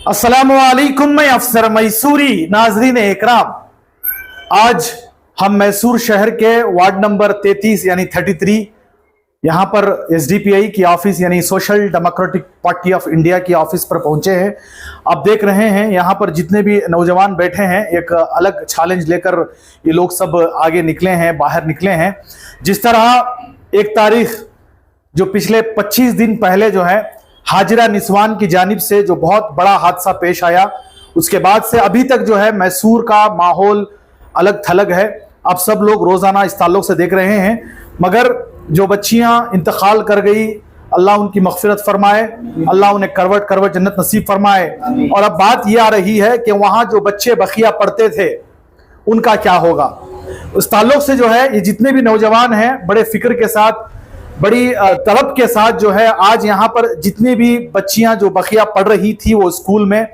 अस्सलामुअलैकुम, मैं अफसर मैसूरी। नाजरीन इकराम, आज हम मैसूर शहर के वार्ड नंबर 33 यानी 33 यहाँ पर एसडीपीआई की ऑफिस यानी social democratic party of India की ऑफिस पर पहुंचे हैं। आप देख रहे हैं यहाँ पर जितने भी नौजवान बैठे हैं, एक अलग चैलेंज लेकर ये लोग सब आगे निकले हैं, बाहर निकले हैं। जिस तरह एक तारीख जो पिछले 25 दिन पहले जो है हाजिरा निस्वान की जानिब से जो बहुत बड़ा हादसा पेश आया, उसके बाद से अभी तक जो है मैसूर का माहौल अलग थलग है। आप सब लोग रोजाना इस ताल्लुक से देख रहे हैं। मगर जो बच्चियां इंतकाल कर गई, अल्लाह उनकी मगफिरत फरमाए, अल्लाह उन्हें करवट करवट जन्नत नसीब फरमाए। और अब बात यह आ रही है कि वहां जो बच्चे बखिया पढ़ते थे उनका क्या होगा। उस ताल्लुक से जो है ये जितने भी नौजवान हैं बड़े फिक्र के साथ, बड़ी तलब के साथ जो है आज यहाँ पर जितनी भी बच्चियां जो बखिया पढ़ रही थी वो स्कूल में,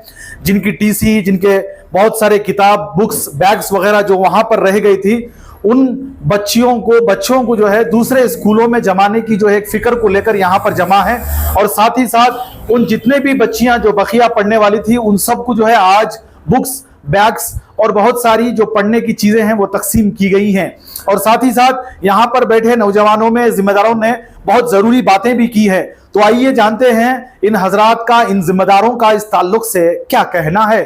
जिनकी टीसी, जिनके बहुत सारे किताब, बुक्स, बैग्स वगैरह जो वहां पर रह गई थी, उन बच्चों को जो है दूसरे स्कूलों में जमाने की जो एक फिक्र को लेकर यहाँ पर जमा है। और साथ ही साथ उन जितने भी बच्चियां जो बखिया पढ़ने वाली थी उन सबको जो है आज बुक्स, बैग्स और बहुत सारी जो पढ़ने की चीजें हैं वो तकसीम की गई हैं। और साथ ही साथ यहाँ पर बैठे नौजवानों में जिम्मेदारों ने बहुत जरूरी बातें भी की है। तो आइए जानते हैं इन हजरात का, इन जिम्मेदारों का इस ताल्लुक से क्या कहना है।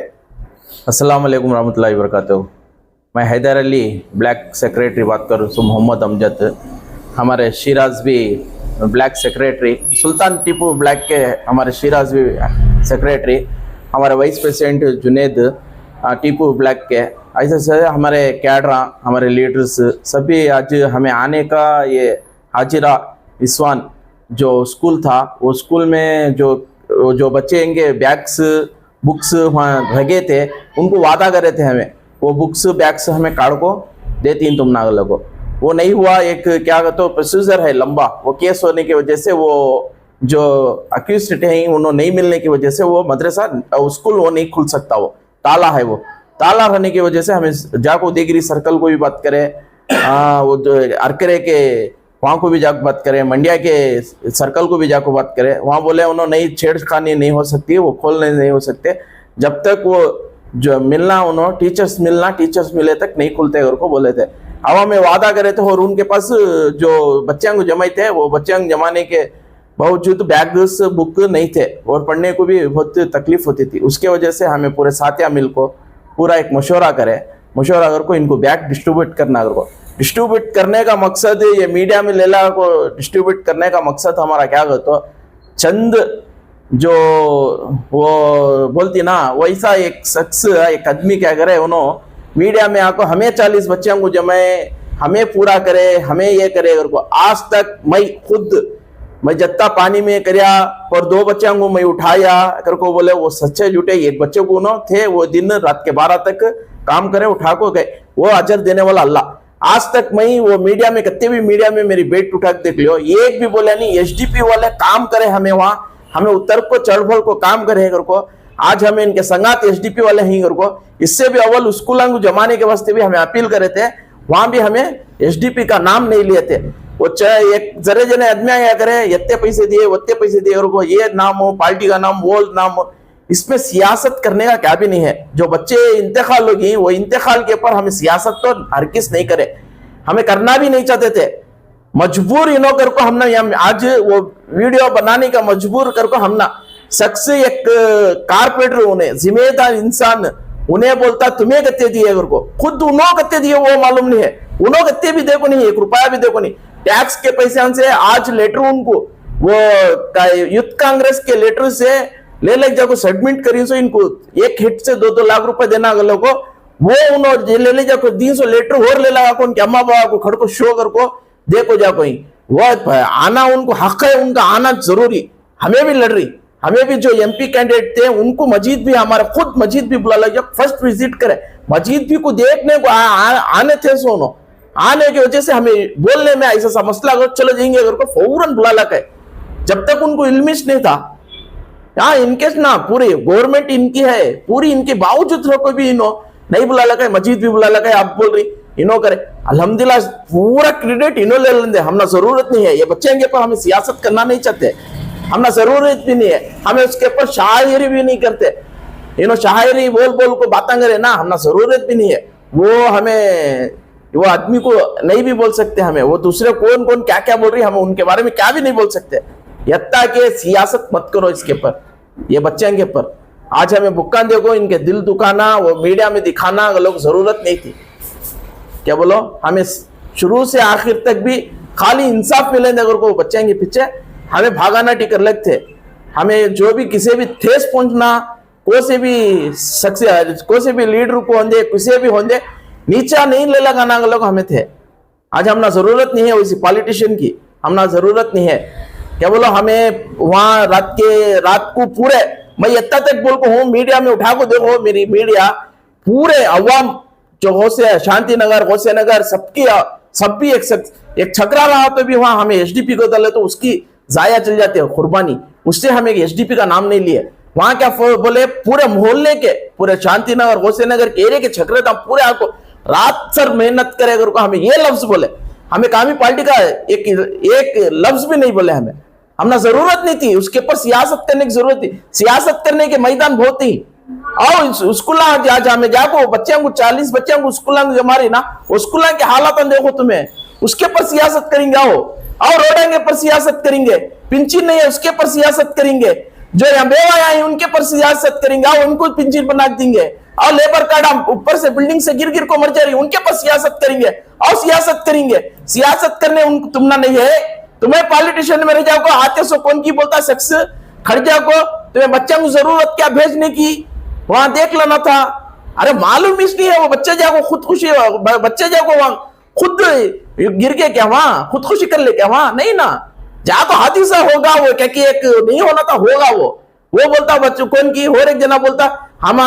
अस्सलाम वालेकुम रहमतुल्लाहि व बरकातहू। मैं हैदर अली ब्लैक सेक्रेटरी बात कर रहा हूँ। मोहम्मद अमजद हमारे शिराज भी ब्लैक सेक्रेटरी, सुल्तान टीपू ब्लैक के हमारे शिराज भी सेक्रेटरी, हमारे vice president Junaid Tipu black के, ऐसे से हमारे कैडरा, हमारे लीडर्स सभी आज हमें आने का ये हाजिरा निस्वान जो स्कूल था, वो स्कूल में जो बच्चे इनके बैग्स, बुक्स वहाँ रखे थे, उनको वादा करे थे हमें वो बुक्स बैग्स हमें कार्ड को देती तुम नागलों को। वो नहीं हुआ। एक क्या कहते हो प्रोसीजर है लंबा, वो केस होने की वजह से वो जो अक्यूज्ड हैं उन्होंने नहीं मिलने की वजह से वो मदरसा स्कूल वो नहीं खुल सकता, वो ताला है। वो ताला रहने की वजह से हमें जाको देगरी सर्कल को भी बात करें, वो जो अरकरे के वहाँ को भी जाकर बात करें, मंडिया के सर्कल को भी जाकर बात करें, वहाँ बोले उन्होंने नहीं, छेड़खानी नहीं हो सकती, वो खोलने नहीं हो सकते जब तक वो जो मिलना उन्होंने टीचर्स मिले तक नहीं खुलते घर को बोले थे। हवा में वादा करे थे। और उनके पास जो बच्चों को जमाए थे वो बच्चों जमाने के बावजूद बैग्स, बुक नहीं थे और पढ़ने को भी बहुत तकलीफ होती थी। उसके वजह से हमें पूरे साथिया मिल को पूरा एक मशवरा अगर को इनको बैग डिस्ट्रीब्यूट करना, अगर को डिस्ट्रीब्यूट करने का मकसद, ये मीडिया में लेला को डिस्ट्रीब्यूट करने का मकसद हमारा क्या कहते, चंद जो वो बोलती ना वैसा एक शख्स, एक आदमी क्या करे, उन्होंने मीडिया में आको हमें 40 बच्चों को जमाए, हमें पूरा करे, हमें ये करे। अगर को आज तक मैं जत्ता पानी में करया और 2 बच्चों को मैं उठाया अगर को बोले वो सच्चे झूठे, एक बच्चे को न थे वो दिन रात के 12 तक काम करे, उठा को गए, वो अजर देने वाला अल्लाह। आज तक मैं वो मीडिया में कत्ते भी मीडिया में मेरी बेट उठा के देख लियो, एक भी बोला नहीं एसडीपी वाले काम करे, हमें वहां हमें उत्तर को चढ़ को काम करे कर को। आज हमें इनके संगात एसडीपी वाले ही कर को, इससे भी अव्वल स्कूलों को जमाने के वास्ते भी हमें अपील करे थे, वहां भी हमें एसडीपी का नाम नहीं लिए थे। वो चाहे एक जरे जने आदमी क्या करे, इतने पैसे दिए वत्ते पैसे दिए और को ये नाम हो, पार्टी का नाम, वो नाम हो, इसमें सियासत करने का क्या भी नहीं है। जो बच्चे इंतकाल होगी वो इंतकाल के ऊपर हमें सियासत तो हर किस नहीं करे, हमें करना भी नहीं चाहते थे। मजबूर इनो कर को हमने आज वो वीडियो बनाने का मजबूर कर को हमने शख्स एक कारपेंटर, उन्हें जिम्मेदार इंसान उन्हें बोलता तुम्हें गत्ते दिए अगर को, खुद उन्होंने गत्ते दिए वो मालूम नहीं है, उन्होंने गत्ते भी देखो नहीं, 1 रुपया भी देखो नहीं, टैक्स के पैसे से आज लेटर उनको वो यूथ कांग्रेस के लेटर से ले जाको सबमिट करी, सो इनको एक हिट से 2-2 लाख रुपए देना अगलों को, वो उन्होंने ले जाको 300 लेटर और ले लगा को उनके अम्मा बाबा को खड़ को शो कर को देखो जा कोई वो आना, उनको हक है, उनका आना जरूरी। हमें भी लड़ रही, हमें भी जो एमपी कैंडिडेट थे उनको मजीद भी, हमारा खुद मजीद भी बुला लगा, फर्स्ट विजिट करे मजीद भी को देखने को आने थे, सोनो आने की वजह से हमें बोलने में ऐसा सा मसला अगर चले जाएंगे अगर को फौरन बुला लगा, जब तक उनको इल्मिश नहीं था। यहाँ इनके ना पूरी गवर्नमेंट इनकी है, पूरी इनके बावजूद को भी इनो नहीं बुला लगा, मजीद भी बुला लगा, आप बोल रही इनो करे। अल्हम्दुलिल्लाह पूरा क्रेडिट इनो ले लेंगे, हमने जरूरत नहीं है ये बच्चे के पर हमें सियासत करना नहीं चाहते, हमने जरूरत भी नहीं है, हमें उसके ऊपर शायरी भी नहीं करते। इन्हों शायरी बोल बोल को बातें करे ना, हमना जरूरत भी नहीं है वो, हमें वो आदमी को नहीं भी बोल सकते, हमें वो दूसरे कौन कौन क्या क्या बोल रही है हम उनके बारे में क्या भी नहीं बोल सकते। यत्ता के सियासत मत करो इसके पर, ये बच्चों के पर। आज हमें बुक्का देखो, इनके दिल दुखाना, वो मीडिया में दिखाना लोग जरूरत नहीं थी। क्या बोलो, हमें शुरू से आखिर तक भी खाली इंसाफ मिले अगर को बच्चों के पीछे हमें भागाना टिकर लगते। हमें जो भी किसी भी ठेस पहुंचना, कोई भी लीडर को होंगे, किसी भी होंगे, नीचा नहीं ले लगाना लोग हमें थे। आज हमना जरूरत नहीं है वैसी पॉलिटिशियन की, हमना जरूरत नहीं है। क्या बोलो, हमें वहां रात को पूरे, मैं इतना तक बोल को हूँ, मीडिया में उठा को देखो, मेरी मीडिया पूरे अवाम जो होसे शांति नगर, होसे नगर, सब भी एक छकरा रहा तो भी वहां हमें एसडीपी को दले तो उसकी जाया चल जाते है कुर्बानी, उससे हमें एसडीपी का नाम नहीं लिए। वहां क्या बोले, पूरे मोहल्ले के, पूरे शांति नगर, होसे नगर के एरिया के छकरे था पूरे, आपको रात सर मेहनत करे अगर को हमें ये लफ्ज बोले, हमें कामी पार्टी का एक लफ्ज भी नहीं बोले हमें, हमने जरूरत नहीं थी उसके ऊपर सियासत करने की जरूरत थी। सियासत करने के मैदान बहुत ही, आओ स्कूल हमें जाको बच्चों को 40 बच्चों को स्कूल जमारी ना, वो स्कूल के हालात देखो तुम्हें, उसके पर सियासत करेंगे। आओ रोडेंगे पर सियासत करेंगे, पिंचिन नहीं है उसके पर सियासत करेंगे, जो यहाँ बेवा आई उनके पर सियासत करेंगे, आओ उनको पिंचिन बना देंगे। और लेबर कार्ड ऊपर से बिल्डिंग से गिर गिर को मर जा रही, उनके पर सियासत करेंगे। और सियासत करेंगे, सियासत करने उनको तुमना नहीं है, तुम्हें पॉलिटिशियन में रह जाओ, आते सो कौन की बोलता शख्स खड़ जाओ, तुम्हें बच्चा को जरूरत क्या भेजने की, वहां देख लेना था। अरे मालूम इसलिए है वो बच्चे जाको खुदकुशी, बच्चे जाको वहां खुद गिर के क्या वहां खुदकुशी कर ले क्या, वहां नहीं ना जा तो हादसा होगा वो, क्या कि एक नहीं होना था होगा वो बोलता बच्चों कौन की, और एक जना बोलता हम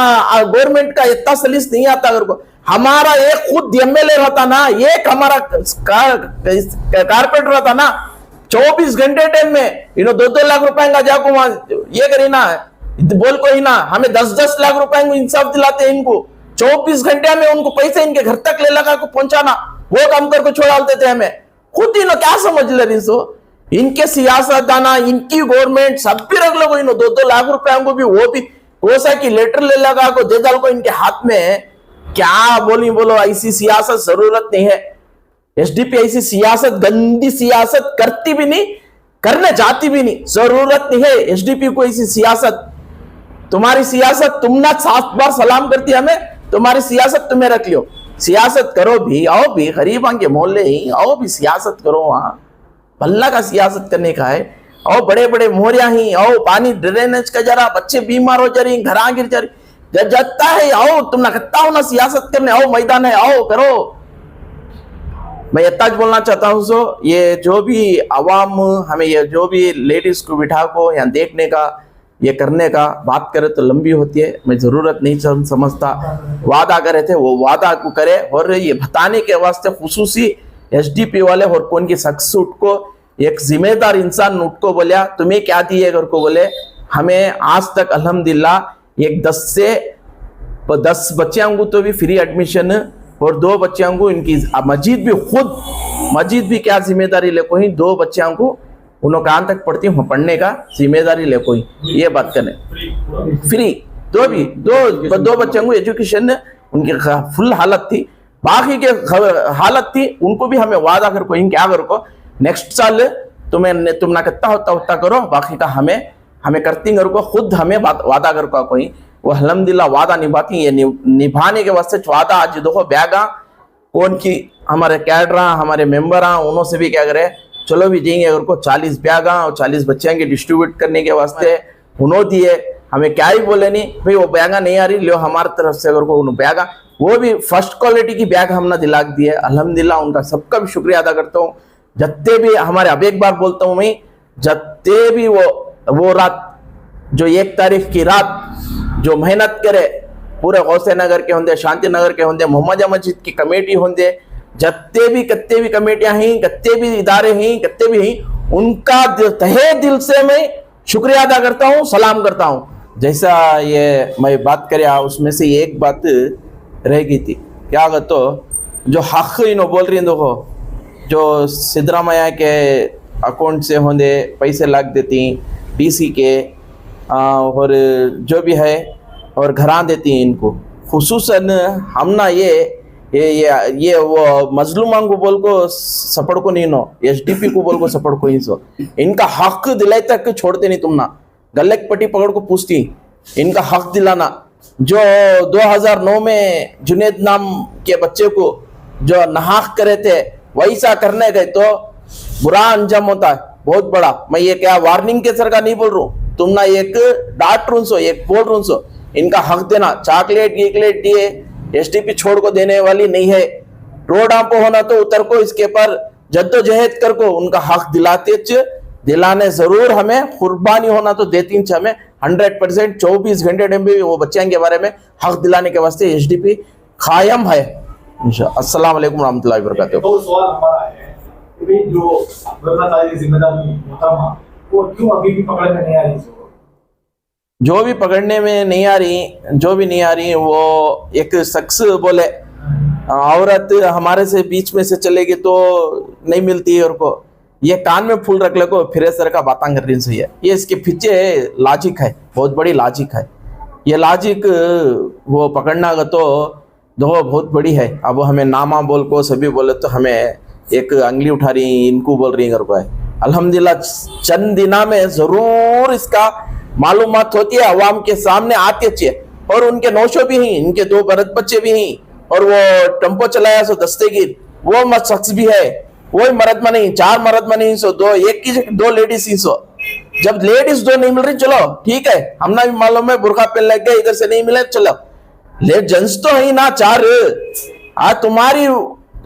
गवर्नमेंट का इतना सलीस नहीं आता अगर को, हमारा एक खुद एमएलए रहता ना, एक हमारा कारपेंटर रहता ना, 24 घंटे टाइम में इन्हों 2-2 लाख रुपए का जाको वहां ये करी ना, बोल को ही ना हमें 10-10 लाख रुपए को इंसाफ दिलाते हैं इनको, 24 घंटे में उनको पैसे इनके घर तक ले लगा को पहुंचाना, वो काम कर को छोड़ा देते हैं हमें। खुद इन्हों क्या समझ ले रही सो, इनके सियासतदाना, इनकी गवर्नमेंट सब भी रख लो, इन्हों 2-2 लाख रुपए को भी वो भी कोसा की लेटर ले लगा को दे डाल को इनके हाथ में, क्या बोलो ऐसी सियासत जरूरत नहीं है। एसडीपी ऐसी सियासत, गंदी सियासत करती भी नहीं, करने जाती भी नहीं, जरूरत नहीं है एसडीपी को ऐसी सियासत। तुम्हारी सियासत तुम ना 7 बार सलाम करती हमें, तुम्हारी सियासत तुम्हें रख लियो, सियासत करो भी, आओ भी गरीबां के मोहल्ले ही आओ भी सियासत करो, वहां भल्ला का सियासत करने का है। आओ बड़े बड़े मोहरिया ही आओ, पानी ड्रेनेज का जरा, बच्चे बीमार हो जा रही, घर गिर जा रही, जता है आओ तुम ना करता हो ना सियासत करने, आओ मैदान है आओ करो। मैं इतना बोलना चाहता हूँ सो, ये जो भी अवाम हमें ये जो भी लेडीज को बिठा को यहाँ देखने का, ये करने का बात करे तो लंबी होती है, मैं जरूरत नहीं समझता। वादा करे थे वो वादा को करे, और ये बताने के वास्ते खुसूसी एसडीपी वाले और कौन की शख्स को एक जिम्मेदार इंसान उठ को बोलिया तुम्हें क्या दिए घर को बोले, हमें आज तक अल्हम्दुलिल्लाह एक 10 बच्चों को तो भी फ्री एडमिशन, और 2 बच्चों को इनकी मस्जिद भी क्या जिम्मेदारी ले कोई, 2 बच्चों को उन्होंने कहां तक पढ़ती हूँ पढ़ने का जिम्मेदारी ले कोई, ये बात करने फ्री, दो बच्चों को एजुकेशन उनकी फुल हालत थी, बाकी के हालत थी, उनको भी हमें वादा कर कोई क्या कर को नेक्स्ट साल तुम ना कितना होता उतना करो, बाकी का हमें करती कर को, खुद हमें वादा कर को कोई, वो अल्हम्दुलिल्लाह वादा निभाती, ये निभाने के वास्ते वादा आज देखो बैगा कौन की हमारे कैडर हमारे मेंबर उन्हों से भी क्या करे, चलो भी जाएंगे अगर को 40 बैगा और 40 बच्चों के डिस्ट्रीब्यूट करने के वास्ते उन्होंने दिए, हमें क्या ही बोले नहीं भाई वो बैगा नहीं आ रही लियो हमारी तरफ से अगर को बैगा, वो भी फर्स्ट क्वालिटी की बैग हमने दिला दिए, अल्हम्दुलिल्लाह उनका सबका भी शुक्रिया अदा करता हूँ। जत्ते भी हमारे, अब एक बार बोलता हूँ मैं, जत्ते भी वो रात जो 1 तारीख की रात जो मेहनत करे, पूरे गौसे नगर के होंगे, शांति नगर के होंगे, मोहम्मदिया मस्जिद की कमेटी होंगे, जत्ते भी कमेटियां हैं, कत्ते भी इदारे हैं, कत्ते भी हैं, उनका तहे दिल से मैं शुक्रिया अदा करता हूँ, सलाम करता हूँ। जैसा ये मैं बात करे उसमें से एक बात रह गई थी, क्या अगर तो जो हक इन्हों बोल रही देखो, जो सिद्धरामैया के अकाउंट से होंगे पैसे लग देती डीसी के, और जो भी है और घरा देती हैं इनको। खुसूसन हम ना ये वो मजलूमां को बोल को सपड़ को नहीं नो, एसडीपी को बोल को सपड़ को ही सो, इनका हक दिलाए तक छोड़ते नहीं तुम ना। गले की पट्टी पकड़ को पूछती इनका हक दिलाना। जो 2009 में जुनेद नाम के बच्चे को जो नाहक करे थे वैसा करने गए तो बुरा अंजाम होता है बहुत बड़ा। मैं ये क्या वार्निंग के सर का नहीं बोल रहा हूँ, तुम ना एक डांट रू सो, एक बोल रू सो, इनका हक देना। चॉकलेट गिकलेट दिए एसटीपी छोड़ को देने वाली नहीं है। रोड आप होना तो उतर को इसके पर जद्दोजहद कर को उनका हक दिलाने जरूर हमें कुर्बानी होना तो देती हमें 100%। 24 घंटे टाइम भी वो बच्चों के बारे में हक दिलाने के वास्ते एसडीपी कायम है। अस्सलाम वालेकुम रहमतुल्लाहि व बरकातहू। तो सवाल हमारा है कि भाई जो गवर्नमेंट जिम्मेदारी मोहतरमा वो क्यों अभी भी पकड़ में नहीं आ रही? जो भी पकड़ने में नहीं आ रही वो एक शख्स बोले औरत हमारे से बीच में से चलेगी तो नहीं मिलती है और को ये कान में फूल रख ले को फिर सर का बातें कर रही सही है। ये इसके पीछे लॉजिक है, बहुत बड़ी लॉजिक है। ये लॉजिक वो पकड़ना तो बहुत बड़ी है। अब हमें नामा बोल को सभी बोले तो हमें एक अंगली उठा रही इनको बोल रही घर को है। अल्हम्दुलिल्लाह चंद दिना में जरूर इसका मालूमात होती है, अवाम के सामने आते चाहिए। और उनके नौशो भी हैं, इनके 2 बरत बच्चे भी हैं, और वो टेम्पो चलाया सो दस्तेगीर वो मत शख्स भी है। वही मर्द में नहीं, 4 मर्द में नहीं सो 2 लेडीज ही सो। जब लेडीज 2 नहीं मिल रही चलो ठीक है, हमना भी मालूम है बुरखा पहन लग गया इधर से नहीं मिले चलो, ले जेंट्स तो है ना 4। आज तुम्हारी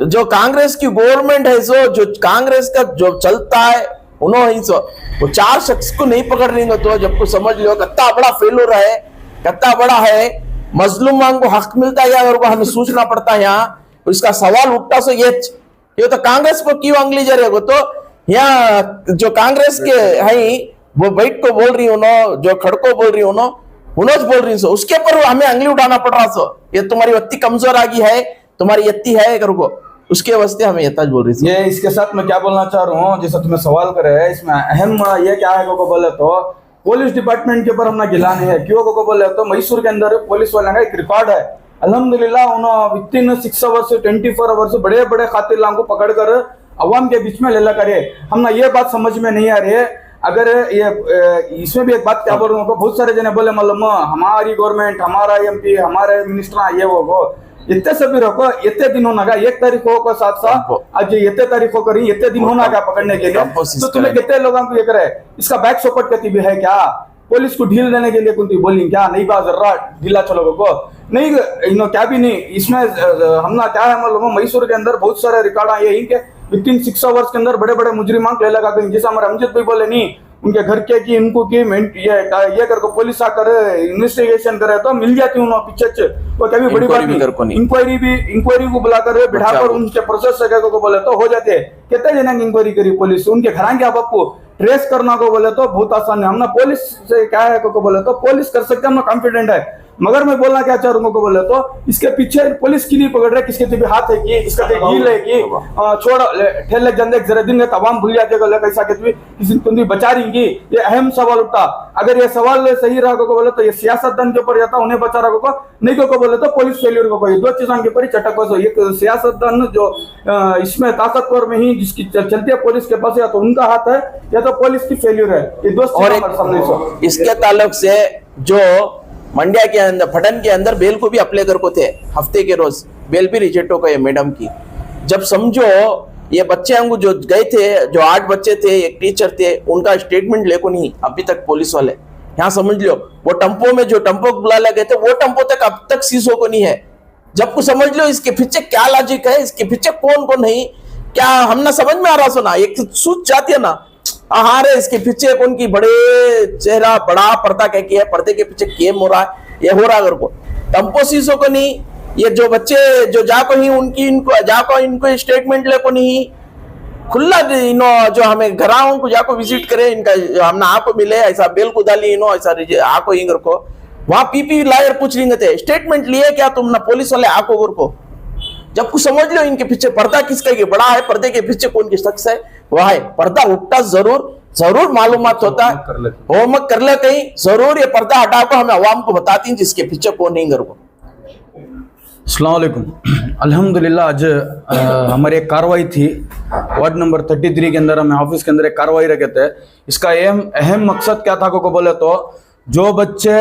जो कांग्रेस की गवर्नमेंट है सो, जो कांग्रेस का जो चलता है उन्होंने सो वो 4 शख्स को नहीं पकड़ रही तो जब को समझ लो कितना बड़ा फेलूर है, कितना बड़ा है। मजलूमान को हक मिलता है या को हमें सोचना पड़ता है। यहाँ इसका सवाल उठता सो ये तो कांग्रेस को क्यों अंगली जा रही है? तो यहाँ जो कांग्रेस के है वो बैठ को बोल रही उन्होंने, जो खड़को बोल रही उन्होंने बोल रही सो, उसके पर हमें अंगली उठाना पड़ रहा सो। ये तुम्हारी वत्ती कमजोर आ गई है, तुम्हारी यत्ती है कर को, उसके वास्ते हमें यताज बोल रही। ये इसके साथ मैं क्या बोलना चाह रहा हूँ, जैसा तुम्हें सवाल करे है इसमें अहम ये क्या है को बोले तो पुलिस डिपार्टमेंट के ऊपर हमने गिलानी है। क्यों को बोले तो मैसूर के अंदर पुलिस वाले का एक रिकॉर्ड है अल्हम्दुलिल्लाह, उन्होंने विथिन 6 आवर्स 24 आवर्स बड़े बड़े कातिलों को पकड़कर अवाम के बीच में ले ला करे। हमने ये बात समझ में नहीं आ रही है। अगर ये इसमें भी एक बात क्या बोल रहा हूँ, बहुत सारे जने बोले मतलब हमारी गवर्नमेंट, हमारा एमपी, हमारे मिनिस्टर ये वो इतने सभी रखो, इतने दिन होना का 1 तारीख को साथ साथ आज इतने तारीख को करी, इतने दिन होना का पकड़ने के लिए। तो तुम्हें कितने लोगों को ये करे, इसका बैक सपोर्ट करती भी है क्या? पुलिस को ढील देने के लिए कुछ बोली क्या? नहीं बात जर्रा ढीला चलो को नहीं, इनो क्या भी नहीं। इसमें हमना क्या है मतलब मैसूर के अंदर बहुत सारे रिकॉर्ड आए हैं कि विथिन 6 आवर्स के अंदर बड़े बड़े मुजरिमान को ले लगा कर, जैसे हमारे अमजद भाई बोले नहीं उनके घर के की इनको की ये करके पुलिस आकर इन्वेस्टिगेशन करे तो मिल जाती उन्होंने पीछे। वो कभी बड़ी बात नहीं, इंक्वायरी को बुलाकर बिठाकर उनके प्रोसेस को बोले तो हो जाते हैं। कितने जने की इंक्वायरी करी पुलिस, उनके घर के आपको ट्रेस करना को बोले तो बहुत आसान है। हमने पुलिस से क्या है को बोले तो पुलिस कर सकते हैं, हम कॉन्फिडेंट है। मगर मैं बोलना क्या चाह रहा हूँ को बोले तो इसके पीछे पुलिस की नहीं पकड़ रहे, किसके भी हाथ है कि इसका ढील है कि छोड़ ठेले जंदे जरा दिन में तमाम भूल जाते कैसा कहते किसी को बचा रही की। ये अहम सवाल उठता। अगर ये सवाल सही रहा को बोले तो ये सियासतदान के ऊपर जाता, उन्हें बचा रहा को नहीं को बोले तो पुलिस फेल्यूर को कोई 2 चीजों के ऊपर चटक हो। एक सियासतदान जो इसमें ताकतवर में ही जिसकी चलती है पुलिस के पास, या तो उनका हाथ है या तो पुलिस की फेल्यूर है। ये 2 और इसके ताल्लुक से जो मंड्या के अंदर फटन के अंदर बेल को भी अप्लाई कर को थे, हफ्ते के रोज बेल भी रिजेक्ट हो गए मैडम की। जब समझो ये बच्चे हमको जो गए थे, जो 8 बच्चे थे, एक टीचर थे, उनका स्टेटमेंट ले को नहीं अभी तक पुलिस वाले। यहाँ समझ लो वो टम्पो में जो टम्पो बुला गए थे वो टम्पो तक अब तक सीज हो को नहीं है। जब को समझ लो इसके पीछे क्या लॉजिक है, इसके पीछे कौन कौन है, क्या हमने समझ में आ रहा सुना। एक सूझ जाती है ना हाँ रे इसके पीछे कौन की बड़े चेहरा बड़ा पर्दा क्या किया है, पर्दे के पीछे गेम हो रहा है, ये हो रहा है। को टम्पो सीसो को नहीं, ये जो बच्चे जो जाको ही उनकी इनको स्टेटमेंट ले को नहीं खुला इनो जो हमें घराओं को जाको विजिट करे इनका हमने आपको मिले ऐसा बेल को डाली इनो ऐसा आको इंगर को वहां पीपी लायर पूछ रही थे स्टेटमेंट लिए क्या तुम ना पुलिस वाले आको गुर को। जब कुछ समझ लो इनके पीछे पर्दा किसका ये बड़ा है, पर्दे के पीछे कौन की शख्स है वह है। पर्दा उठता जरूर जरूर मालूमात होता है, होमवर्क कर लेते ही जरूर ये पर्दा हटा को हमें अवाम को बताती हैं जिसके पीछे कौन नहीं कर को। अस्सलाम वालेकुम। अल्हम्दुलिल्लाह आज हमारी एक कार्रवाई थी वार्ड नंबर 33 के अंदर, हमें ऑफिस के अंदर एक कार्रवाई रखे थे। इसका अहम मकसद क्या था को बोले तो जो बच्चे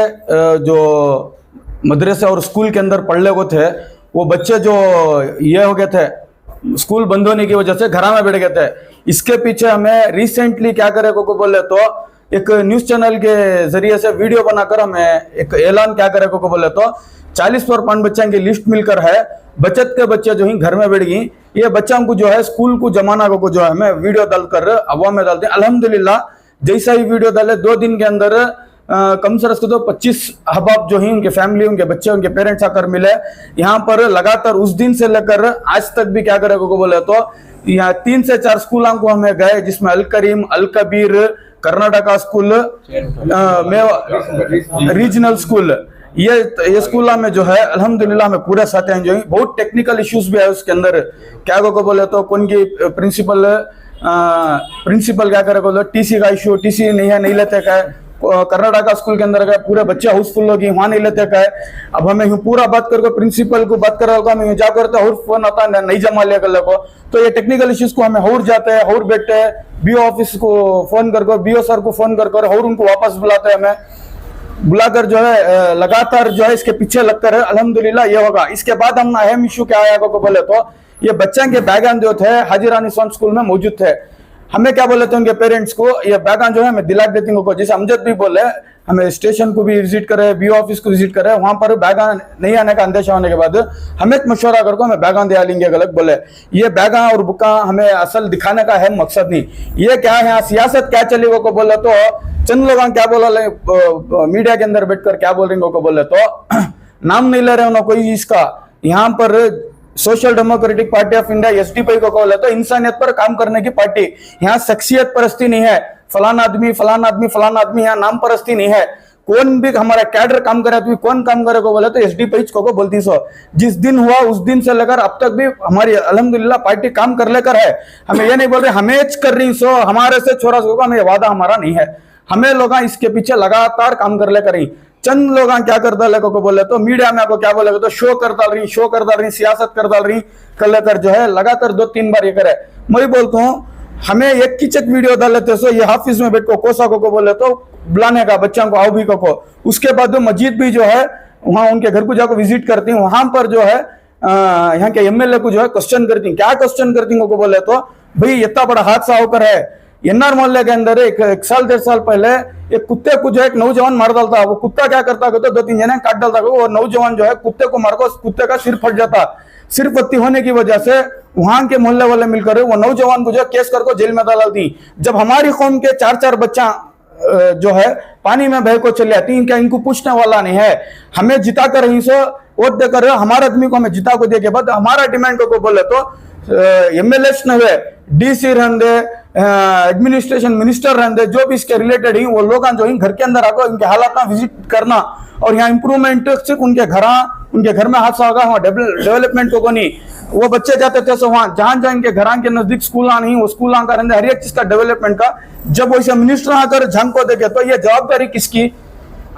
जो मदरसे और स्कूल के अंदर पढ़ने को थे वो बच्चे जो ये हो गए थे स्कूल बंद होने की वजह से घर में बैठ गए थे, इसके पीछे हमें रिसेंटली क्या करे को बोले तो एक न्यूज चैनल के जरिए से वीडियो बनाकर हमें एक ऐलान क्या करे को बोले तो 40 पर 5 बच्चों की लिस्ट मिलकर है, बचत के बच्चे जो ही घर में बैठ गई, ये बच्चों को जो है स्कूल को जमाना को जो है हमें वीडियो डालकर अवाम में डालते हैं। अल्हम्दुलिल्लाह जैसा ही वीडियो डाले 2 दिन के अंदर कम से कम तो 25 अहबाब जो ही उनके फैमिली, उनके बच्चे, उनके पेरेंट्स आकर मिले यहाँ पर। लगातार उस दिन से लेकर आज तक भी क्या करे को बोले तो यहाँ 3 से 4 स्कूलों को हमें गए, जिसमें Al Karim, Al Kabir, Karnataka school, regional school, ये स्कूल में जो है अल्हम्दुलिल्लाह में पूरे साथ हैं। जो है बहुत टेक्निकल इश्यूज भी है उसके अंदर, क्या को बोले तो कौन की प्रिंसिपल क्या करे बोले टीसी का इश्यू, टीसी नहीं लेते क्या है। कर्नाटका स्कूल के अंदर गए, पूरे बच्चे हाउसफुल हो गए, वहां नहीं लेते क्या है। अब हमें पूरा बात करके प्रिंसिपल को बात कर हमें जा करते और फोन आता है नहीं जमा लिया कर को, तो ये टेक्निकल इश्यूज को हमें और जाते हैं और बैठते हैं बीओ ऑफिस को फोन कर, बीओ सर को फोन कर और उनको वापस बुलाते हैं। हमें बुलाकर जो है लगातार जो है इसके पीछे लगकर है। अल्हम्दुलिल्लाह ये होगा। इसके बाद हम अहम इशू क्या आया को बोले तो ये बच्चों के बैगान जो थे हाजी रानी सोन स्कूल में मौजूद थे। हमें क्या बोले थे उनके पेरेंट्स को ये बैगान जो है हमें दिला देती को, जैसे अमजद भी बोले हमें स्टेशन को भी विजिट करे, बीओ ऑफिस को विजिट करे, वहां पर बैगान नहीं आने का अंदेशा होने के बाद हमें एक मशवरा करके हमें बैगान दिया लेंगे। गलत बोले ये बैगान और बुका हमें असल दिखाने का है मकसद नहीं। ये क्या है यहाँ सियासत क्या चली को बोले तो चंद लोग क्या बोला मीडिया के अंदर बैठकर क्या बोल रहे को बोले तो नाम नहीं ले रहे उन्होंने कोई इसका। यहाँ पर social democratic party of India SDP को बोले तो इंसानियत पर काम करने की पार्टी, यहाँ शख्सियत परस्ती नहीं है, फलाना आदमी फलाना आदमी फलाना आदमी, यहाँ नाम परस्ती नहीं है। कौन भी हमारा कैडर काम करे तो कौन काम करे को बोले तो एसडीपी को बोलती सो। जिस दिन हुआ उस दिन से लेकर अब तक भी हमारी अल्हम्दुलिल्लाह पार्टी काम कर लेकर है। हमें ये नहीं बोल रहे हमें कर रही सो हमारे से छोरा सो, हमें वादा हमारा नहीं है। हमें लोग इसके पीछे लगातार काम कर लेकर ही चंद लोग क्या कर डाले को बोले तो मीडिया में आपको क्या बोले तो शो कर डाल रही सियासत कर डाल रही कर लेकर जो है लगातार 2-3 बार ये करे। मैं बोलता हूँ हमें एक किचक वीडियो डाल लेते सो ये हाफिज में बैठ को कोसा को बोले तो बुलाने का बच्चों को आओ भी को। उसके बाद मस्जिद भी जो है वहां उनके घर को जाकर विजिट करती हूँ, वहां पर जो है यहाँ के एमएलए को जो है क्वेश्चन करती, क्या क्वेश्चन करती को बोले तो भाई इतना बड़ा हादसा होकर है एनआर मोहल्ले के अंदर एक साल 1.5 साल पहले एक कुत्ते को जो है एक नौजवान मार डालता। वो कुत्ता क्या करता तो 2-3 जने काट डालता, वो नौजवान जो है कुत्ते को मार को कुत्ते का सिर फट जाता। सिर फट्टी होने की वजह से वहां के मोहल्ले वाले मिलकर वो नौजवान को जो केस करके जेल में डाल दी। जब हमारी कौम के 4-4 बच्चा जो है पानी में बह को चले आती, क्या इनको पूछने वाला नहीं है। हमें जिता कर रही सो वोट देकर हमारे आदमी को हमें जिता को दे के बाद हमारा डिमांड को बोले तो एमएलए न हुए, डीसी रहने, एडमिनिस्ट्रेशन मिनिस्टर रहने, जो भी इसके रिलेटेड ही वो लोग जो घर के अंदर आकर इनके हालात विजिट करना और यहाँ इंप्रूवमेंट सिर्फ उनके घर में हादसा होगा, वहाँ डेवलपमेंट को नहीं। वो बच्चे जाते थे सो वहाँ जहाँ इनके घर के नजदीक स्कूल नहीं, वो स्कूल का रहने हर एक चीज का डेवलपमेंट का जब वैसे मिनिस्टर आकर झांक को देखे तो ये जवाबदारी किसकी?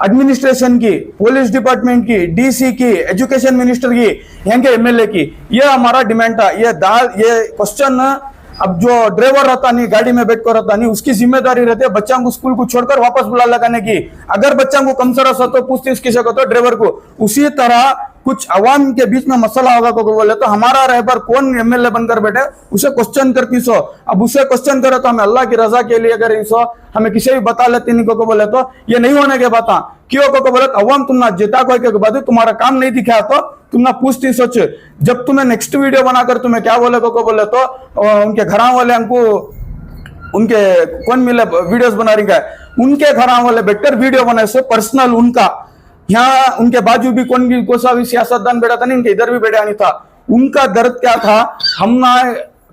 एडमिनिस्ट्रेशन की, पुलिस डिपार्टमेंट की, डीसी की, एजुकेशन मिनिस्टर की, यहाँ के एमएलए की। ये हमारा डिमांड था। ये क्वेश्चन अब जो ड्राइवर रहता नहीं, गाड़ी में बैठ कर रहता नहीं, उसकी जिम्मेदारी रहती है बच्चों को स्कूल को छोड़कर वापस बुला लगाने की। अगर बच्चों को कम सरस हो तो पूछती किसी को तो ड्राइवर को। उसी तरह कुछ अवाम के बीच में मसला होगा को बोले तो हमारा रहबर कौन एमएलए बनकर बैठे उसे क्वेश्चन करती सो। अब उसे क्वेश्चन करे तो हमें अल्लाह की रजा के लिए करी सो, हमें किसी भी बता लेती नहीं को बोले तो ये नहीं होने के बात क्यों को बोले तो अवाम तुम ना जिता को के बाद तुम्हारा काम नहीं दिखा तो तुम ना पूछती सोच। जब तुम्हें नेक्स्ट वीडियो बनाकर तुम्हें क्या बोले को बोले तो उनके घर वाले हमको उनके कौन मिले वीडियोस बना रही है, उनके घर वाले बेटर वीडियो बनाए सो पर्सनल उनका। यहाँ उनके बाजू भी कोई सा भी सियासतदान बैठा था नहीं, उनके इधर भी बैठा नहीं था। उनका दर्द क्या था, हम ना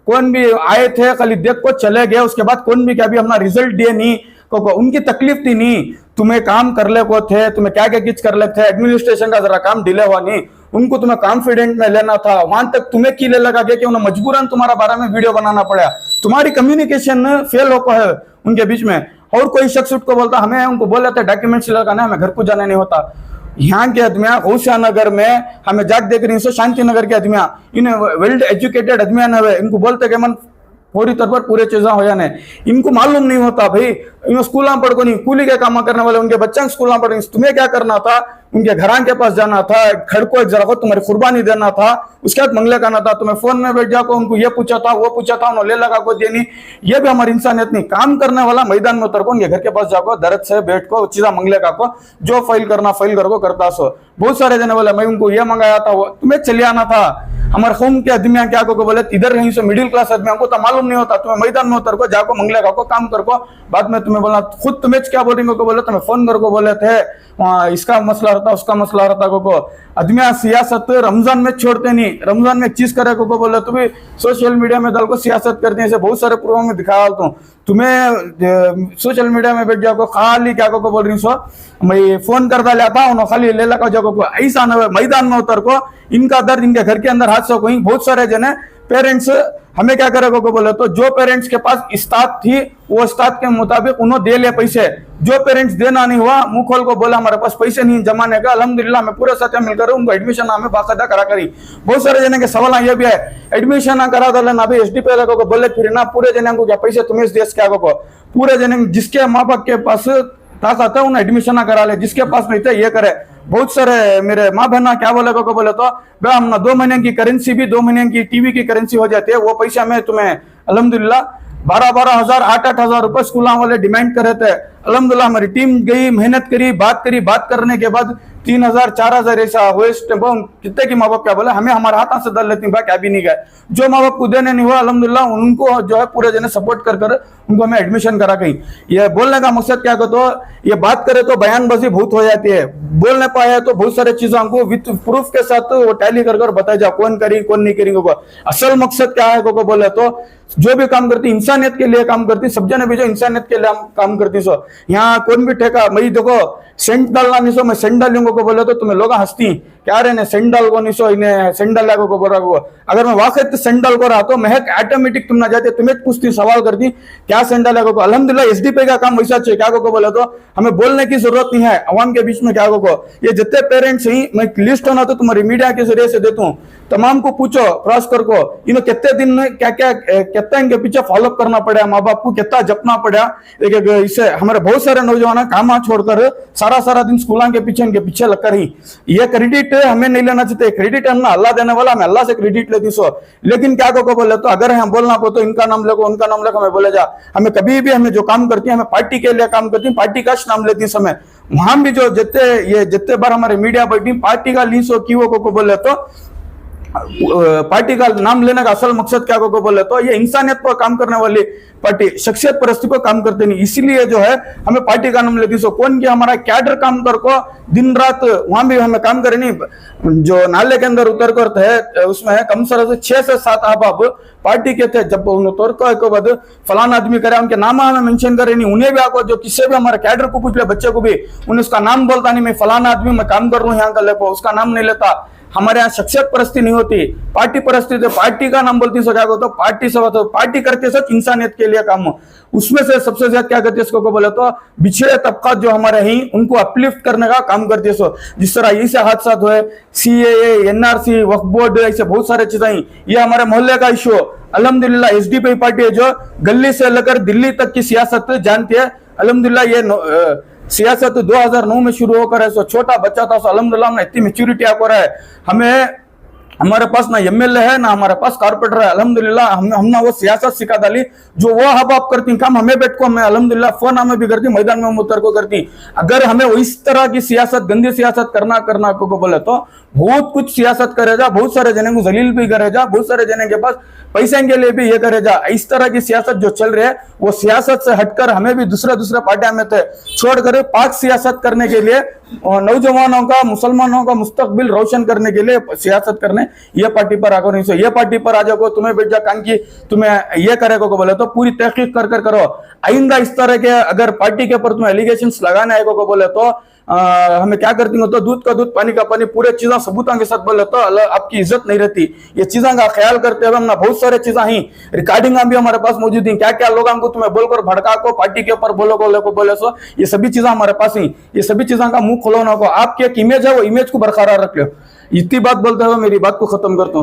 कौन भी आए थे खाली देख को चले गए, उसके बाद कौन भी क्या भी अपना रिजल्ट दिए नहीं को उनकी तकलीफ थी नहीं। तुम्हें काम कर ले को थे, तुम्हें क्या क्या किच कर ले थे, एडमिनिस्ट्रेशन का जरा काम डिले हुआ नहीं, उनको तुम्हें कॉन्फिडेंट में लेना था। वहां तक तुम्हें कीले लगा के कि उन्हें मजबूरन तुम्हारा बारे में वीडियो बनाना पड़ा। तुम्हारी कम्युनिकेशन फेल होकर है, उनके बीच में। और कोई शख्स उठ को बोलता हमें, उनको बोले थे डॉक्यूमेंट्स लगाना है, हमें घर को जाना नहीं होता। यहाँ के आदमिया होशियानगर में हमें जाग देख रही है, शांति नगर के आदमिया, इन्हें वेल एजुकेटेड आदमिया न हुए, इनको बोलते कि मन पूरी तरह पर पूरे चीजा हो जाने, इनको मालूम नहीं होता भाई इन स्कूल पढ़ को नहीं, कूली के काम करने वाले उनके बच्चे स्कूल पढ़, तुम्हें क्या करना था, उनके घरां के पास जाना था, घर को एक जरा को तुम्हारी कुर्बानी देना था, उसके बाद मंगले करना था, तुम्हें फोन में बैठ जाको उनको ये पूछा था वो पूछा था, उन्होंने ले लगा को देनी, ये भी हमारी इंसानियत नहीं। काम करने वाला मैदान में उतर को उनके घर के पास जाको दर्द से बैठ को चीजा मंगले का को जो फाइल करना फाइल कर को करता सो। बहुत सारे जने बोले मैं उनको ये मंगाया था, वो तुम्हें चले आना था। हमारे कौम के आदमिया क्या को बोले इधर रही सो मिडिल क्लास आदमियों को तो मालूम नहीं होता, तुम्हें मैदान में उतर को जाको मंगले का को काम कर को, बाद में तुम्हें बोला खुद तुम्हें क्या बोलेंगे को बोले तुम्हें फोन कर को बोले थे इसका मसला रहता उसका मसला रहता को आदमिया सियासत रमजान में छोड़ते नहीं, रमजान में एक चीज करे को बोले तो भी सोशल मीडिया में डाल को सियासत करते हैं। ऐसे बहुत सारे प्रोग्राम में दिखा तो तुम्हें सोशल मीडिया में बैठ जाओ खाली क्या को बोल रही सो मैं फोन कर डाला था उन्होंने खाली ले लगा जाओ को, ऐसा न मैदान में उतर को इनका दर्द इनके घर के अंदर हादसा कोई बहुत सारे जने पेरेंट्स हमें क्या करेगा को बोले तो जो पेरेंट्स के पास इस्तात थी वो इस्तात के मुताबिक उन्होंने दे ले पैसे, जो पेरेंट्स देना नहीं हुआ मुंह खोल को बोला हमारे पास पैसे नहीं जमाने का, अल्हम्दुलिल्लाह मैं पूरे साथ मिलकर उनको एडमिशन हमें बाकायदा करा करी। बहुत सारे जने के सवाल ये भी है एडमिशन करा दे ना भाई एसडीपी को बोले फिर ना पूरे जने को क्या पैसे तुम्हें देश क्या को पूरे जने जिसके माँ बाप के पास ताकत है उन्हें एडमिशन करा ले, जिसके पास नहीं थे ये करे। बहुत सारे मेरे माँ बहना क्या बोले को बोले तो भाई हम 2 महीने की करेंसी भी 2 महीने की टीवी की करेंसी हो जाती है, वो पैसा में तुम्हें अल्हम्दुलिल्लाह 12-12 हजार 8-8 हजार रुपए स्कूल वाले डिमांड करे थे। अल्हम्दुलिल्लाह हमारी टीम गई मेहनत करी बात करने के बाद 3,000-4,000 ऐसा वेस्ट कितने की माँ बाप क्या बोले हमें हमारे हाथ से दल लेती क्या भी नहीं गए, जो माँ बाप को देने नहीं हुआ अल्हम्दुलिल्लाह उनको जो है पूरे जने सपोर्ट कर उनको हमें एडमिशन करा कहीं। ये बोलने का मकसद क्या तो ये बात करे तो बयानबाजी बहुत हो जाती है, बोल नहीं पाया तो बहुत सारे चीजों को विद प्रूफ के साथ वो टैली कर बताया जा कौन करी कौन नहीं करी। असल मकसद क्या है को बोले तो जो भी काम करती इंसानियत के लिए काम करती, सब जने भी जो इंसानियत के लिए काम करती सो यहाँ कौन भी ठेका मैं देखो सेंट डालना नहीं सो मैं सेंट डालूंगा को बोले तो तुम्हें लोग हंसती क्या रे सेंट डाल को नहीं सो इन्हें सेंट डाल को बोल रहा अगर मैं वाकई सेंट डाल को रहा तो महक ऑटोमेटिक तुम ना जाते तुम्हें पूछती सवाल करती क्या सेंट डाल को। अल्हम्दुलिल्लाह एसडीपी का काम वैसा चाहिए क्या को बोले तो हमें बोलने की जरूरत नहीं है अवाम के बीच में क्या को ये जितने पेरेंट्स ही मैं लिस्ट होना तो तुम्हारी मीडिया के जरिए से देता हूँ तमाम को पूछो क्रॉस कर को इन्हें कितने दिन में क्या क्या कितना इनके पीछे फॉलोअप करना पड़ा माँ बाप को कितना जपना पड़ा। इससे हमारे बहुत सारे नौजवान काम छोड़कर सारा दिन स्कूल के पीछे इनके पीछे लगकर ही ये क्रेडिट हमें नहीं लेना चाहिए, क्रेडिट हम अल्लाह देने वाला हमें अल्लाह से क्रेडिट लेती सो। लेकिन क्या को बोले तो अगर हम बोलना को तो इनका नाम लेको उनका नाम लेको हमें बोले जा हमें कभी भी हमें जो काम करती है हमें पार्टी के लिए काम करती है पार्टी का नाम लेती समय वहां भी जो जितने बार हमारे मीडिया बैठी पार्टी का लीसो की वो को बोले तो पार्टी का नाम लेने का असल मकसद क्या को बोले तो ये इंसानियत पर काम करने वाली पार्टी शख्सियत परस्ती पर काम करते नहीं, इसलिए जो है हमें पार्टी का नाम लेती सो कौन की हमारा कैडर काम कर को दिन रात वहां भी हमें काम करे नहीं। जो नाले के अंदर उतर कर थे उसमें कम से 6 से 7 अहबाब पार्टी के थे, जब उन्हें तौर को बाद फलाना आदमी करे उनके नाम हमें मेंशन करे नहीं, उन्हें भी आपको जो किसी भी हमारे कैडर को पूछ ले बच्चे को भी उन्हें उसका नाम बोलता नहीं मैं फलाना आदमी मैं काम कर रहा हूँ यहाँ का लेको उसका नाम नहीं लेता। हमारे यहाँ शख्सियत परस्ती नहीं होती पार्टी परस्ती तो पार्टी का नाम बोलती सो क्या तो पार्टी से तो पार्टी करते सच इंसानियत के लिए काम हो उसमें से सबसे ज्यादा क्या करती है इसको बोले तो पिछड़े तबका जो हमारे ही उनको अपलिफ्ट करने का काम करती है सो। जिस तरह ऐसे हादसा हुए सीएए एनआरसी वक्फ बोर्ड ऐसे बहुत सारे चीजें ये हमारे मोहल्ले का इशू अल्हम्दुलिल्लाह एसडीपी पार्टी है जो गली से लेकर दिल्ली तक की सियासत जानती है। अल्हम्दुलिल्लाह ये सियासत 2009 में शुरू होकर है सो छोटा बच्चा था सो अल्हम्दुलिल्लाह हमने इतनी मैच्योरिटी आपको रहा है हमें हमारे पास ना एमएलए है ना हमारे पास कारपोरेटर है अल्हम्दुलिल्लाह हमने वो सियासत सिखा डाली जो वो हब आप करती काम हमें बैठ को हमें अल्हम्दुलिल्लाह फोन हमें भी करती मैदान में उतर को करती। अगर हमें इस तरह की सियासत गंदी सियासत करना को बोले तो बहुत कुछ सियासत करेगा, बहुत सारे जने को जलील भी करेगा, बहुत सारे जने के पास पैसे के लिए भी ये करेगा। इस तरह की सियासत जो चल रही है वो सियासत से हटकर हमें भी दूसरे पार्टियां में थे छोड़कर पाक सियासत करने के लिए और नौजवानों का मुसलमानों का मुस्तकबिल रोशन करने के लिए सियासत करने ने ये पार्टी पर आकर नहीं सो ये पार्टी पर आ जाओ तुम्हें बेट जा कान की तुम्हें ये करेगा को बोले तो पूरी तहकीक कर करो। आइंदा इस तरह के अगर पार्टी के ऊपर तुम्हें एलिगेशन लगाने आएगा को बोले तो हमें क्या करती हो तो दूध का दूध पानी का पानी पूरे चीजें सबूतों के साथ बोले तो आपकी इज्जत नहीं रहती। ये चीजों का ख्याल करते हुए हमने बहुत सारे चीजें ही रिकॉर्डिंग भी हमारे पास मौजूद है क्या क्या लोगों को तुम्हें बोलकर भड़का को पार्टी के ऊपर बोले सो ये सभी चीजें हमारे पास ही ये सभी चीजों का मुंह खोलो ना को आपकी एक इमेज है वो इमेज को बरकरार रख लो। इतनी बात बोलते हुए मेरी बात को खत्म करता हूँ।